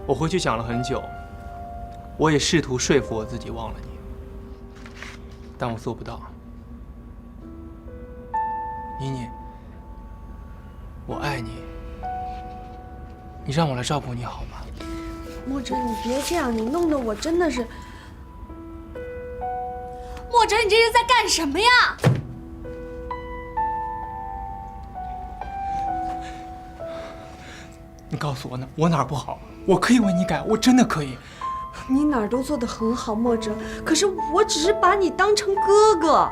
我回去想了很久，我也试图说服我自己忘了你，但我做不到。妮妮，我爱你，你让我来照顾你好吗？墨哲，你别这样，你弄得我真的是……墨哲，你这是在干什么呀？你告诉我我哪儿不好？我可以为你改，我真的可以。你哪儿都做得很好，墨哲。可是我只是把你当成哥哥。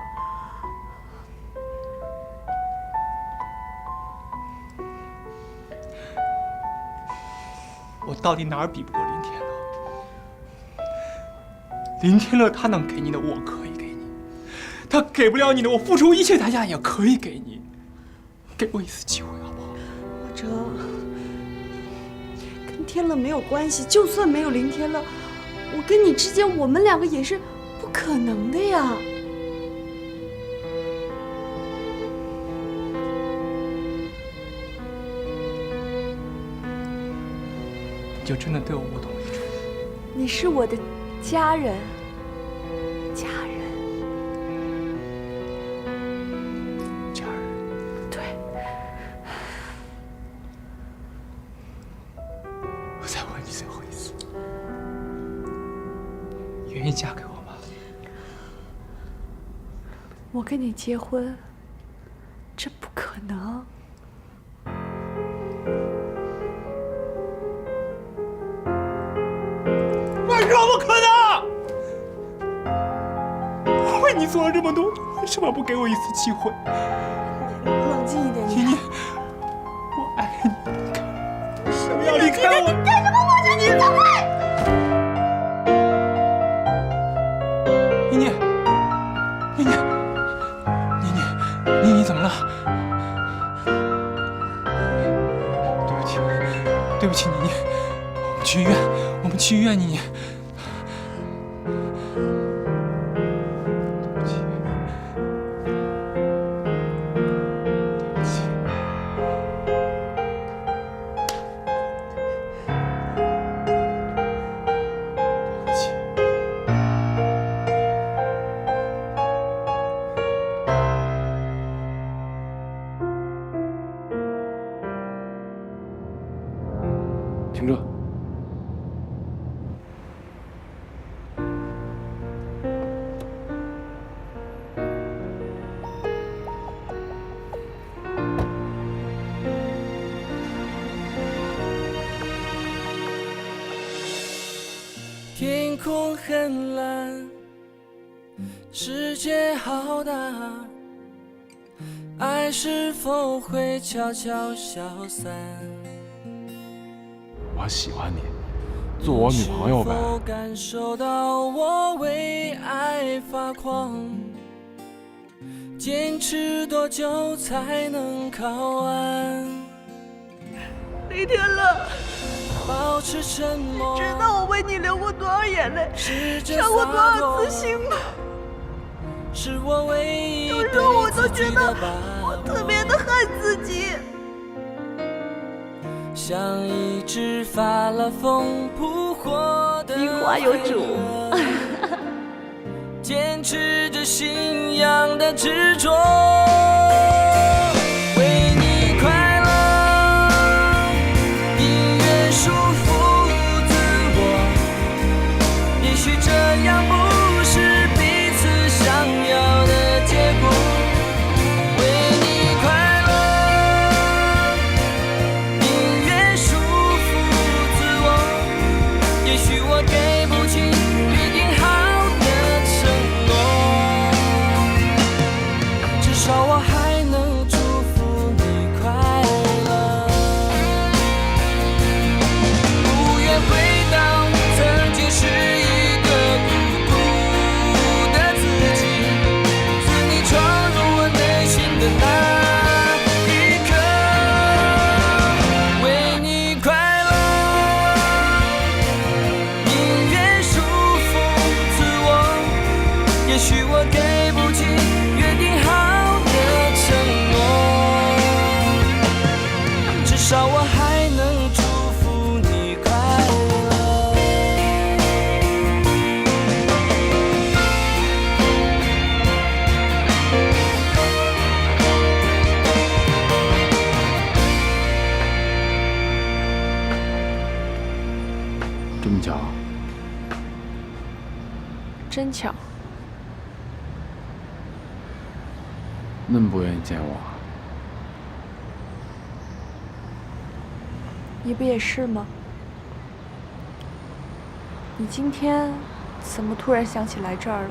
我到底哪儿比不过林天乐？林天乐他能给你的，我可以给你；他给不了你的，我付出一切代价也可以给你。给我一次机会，好不好？墨哲，跟天乐没有关系，就算没有林天乐，我跟你之间，我们两个也是不可能的呀。你就真的对我无动于衷？你是我的家人，家人，家人。对。我再问你最后一次，愿意嫁给我吗？我跟你结婚，这不可能。为什么不可能？我为你做了这么多，为什么不给我一次机会？冷静一点，妮妮，我爱你，为什么要离开我？你干什么？墨哲，你走开！妮妮，妮妮，妮妮，妮妮怎么了？对不起，对不起，妮妮，我们去医院，我们去医院，妮妮。停车！天空很蓝，世界好大，爱是否会悄悄消散？我喜欢你，做我女朋友呗。是否感受到我为爱发狂？坚持多久才能靠岸？林天乐，保持沉默。知道我为你流过多少眼泪，试着伤过多少次心吗？是我唯一有时候我都觉得我特别的恨自己。像一只发了疯扑火的名花有主，坚持着信仰的执着，为你快乐，音乐束缚自我，也许这样不是彼此想要的结果。至少我还能这么巧？真巧。那么不愿意见我？你不也是吗？你今天怎么突然想起来这儿了？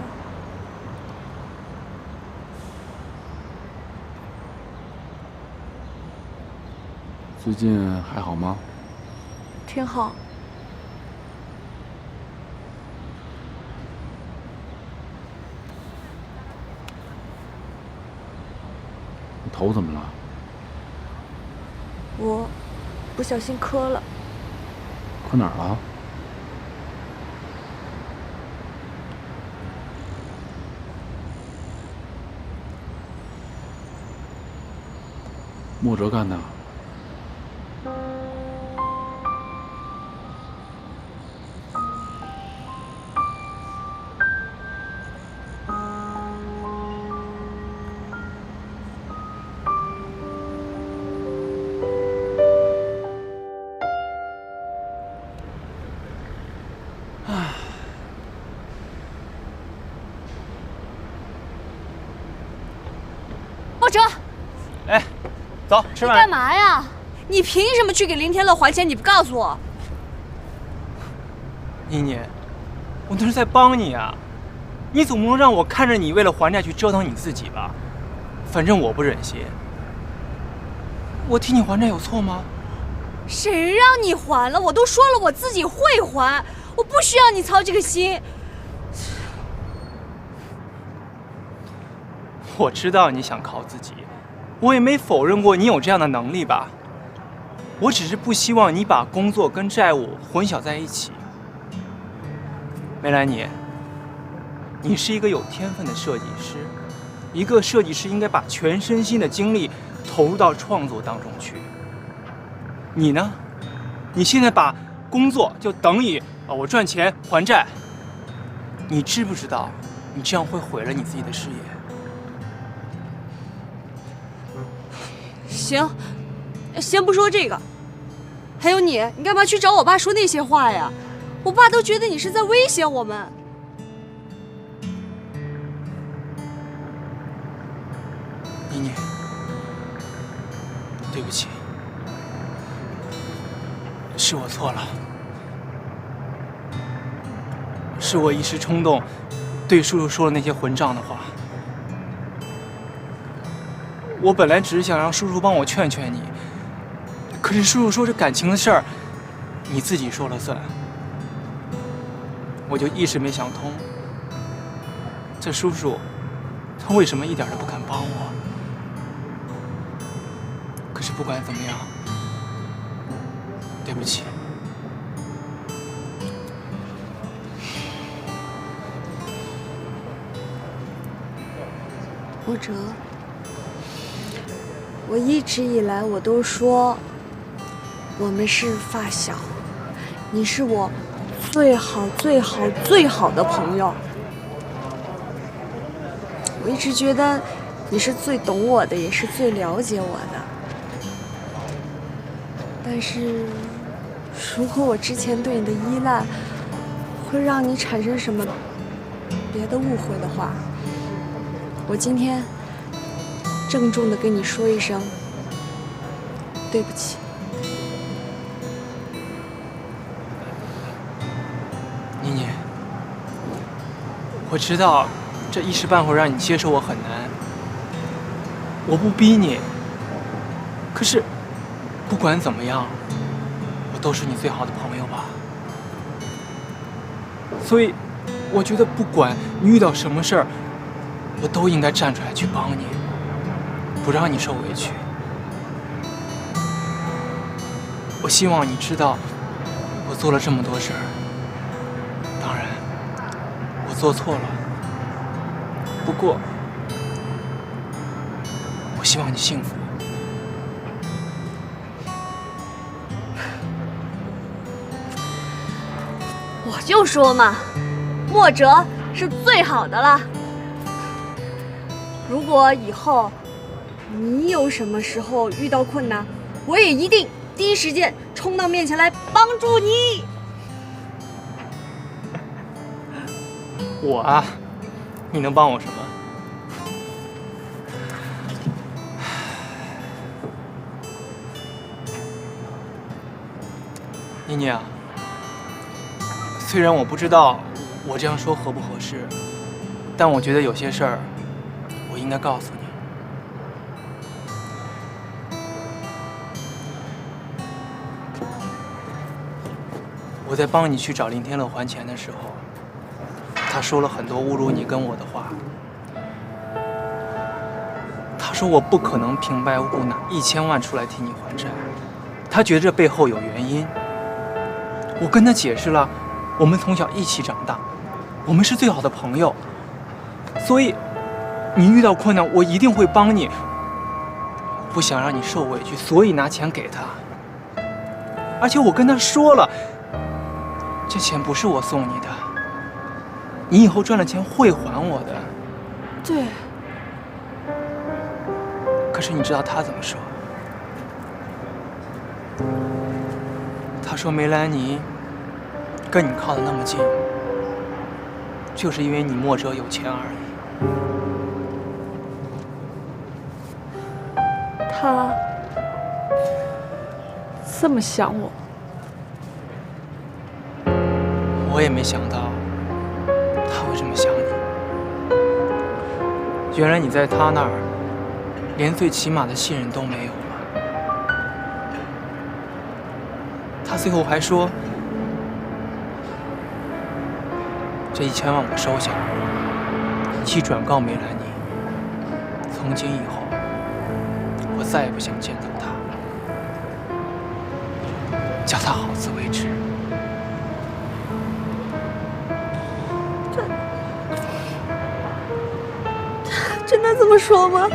最近还好吗？挺好。你头怎么了？我不小心磕了。磕哪儿了？莫哲干的。莫哲，哎，走，吃饭。干嘛呀？你凭什么去给林天乐还钱？你不告诉我？妮妮，我那是在帮你啊，你总不能让我看着你为了还债去折腾你自己吧？反正我不忍心。我替你还债有错吗？谁让你还了？我都说了，我自己会还，我不需要你操这个心。我知道你想靠自己，我也没否认过你有这样的能力吧。我只是不希望你把工作跟债务混淆在一起。梅兰妮，你是一个有天分的设计师，一个设计师应该把全身心的精力投入到创作当中去。你呢？你现在把工作就等于我赚钱还债，你知不知道你这样会毁了你自己的事业？行，先不说这个，还有你干嘛去找我爸说那些话呀？我爸都觉得你是在威胁我们。妮妮，对不起，是我错了，是我一时冲动，对叔叔说了那些混账的话。我本来只是想让叔叔帮我劝劝你，可是叔叔说这感情的事儿，你自己说了算，我就一时没想通，这叔叔他为什么一点都不肯帮我？可是不管怎么样，对不起。莫哲，我一直以来我都说我们是发小，你是我最好最好最好的朋友。我一直觉得你是最懂我的，也是最了解我的。但是如果我之前对你的依赖会让你产生什么别的误会的话，我今天郑重地跟你说一声对不起。妮妮，我知道这一时半会儿让你接受我很难，我不逼你，可是不管怎么样，我都是你最好的朋友吧。所以我觉得不管你遇到什么事儿，我都应该站出来去帮你，不让你受委屈。我希望你知道，我做了这么多事儿，当然我做错了，不过我希望你幸福。我就说嘛，莫哲是最好的了。如果以后你有什么时候遇到困难，我也一定第一时间冲到面前来帮助你。我啊，你能帮我什么？妮妮啊，虽然我不知道我这样说合不合适，但我觉得有些事儿我应该告诉你。我在帮你去找林天乐还钱的时候，他说了很多侮辱你跟我的话。他说我不可能平白无故拿1000万出来替你还债，他觉得这背后有原因。我跟他解释了，我们从小一起长大，我们是最好的朋友，所以你遇到困难我一定会帮你。我不想让你受委屈，所以拿钱给他。而且我跟他说了，这钱不是我送你的，你以后赚了钱会还我的。对。可是你知道他怎么说？他说梅兰妮跟你靠得那么近，就是因为你墨者有钱而已。他这么想我，我也没想到他会这么想你。原来你在他那儿连最起码的信任都没有了。他最后还说，这1000万我收下，你去转告梅兰妮，从今以后我再也不想见到他，叫他好自为之。真的这么说吗？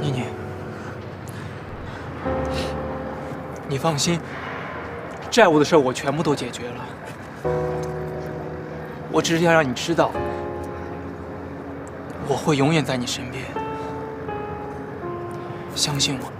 妮妮，你放心，债务的事我全部都解决了。我只是要让你知道，我会永远在你身边，相信我。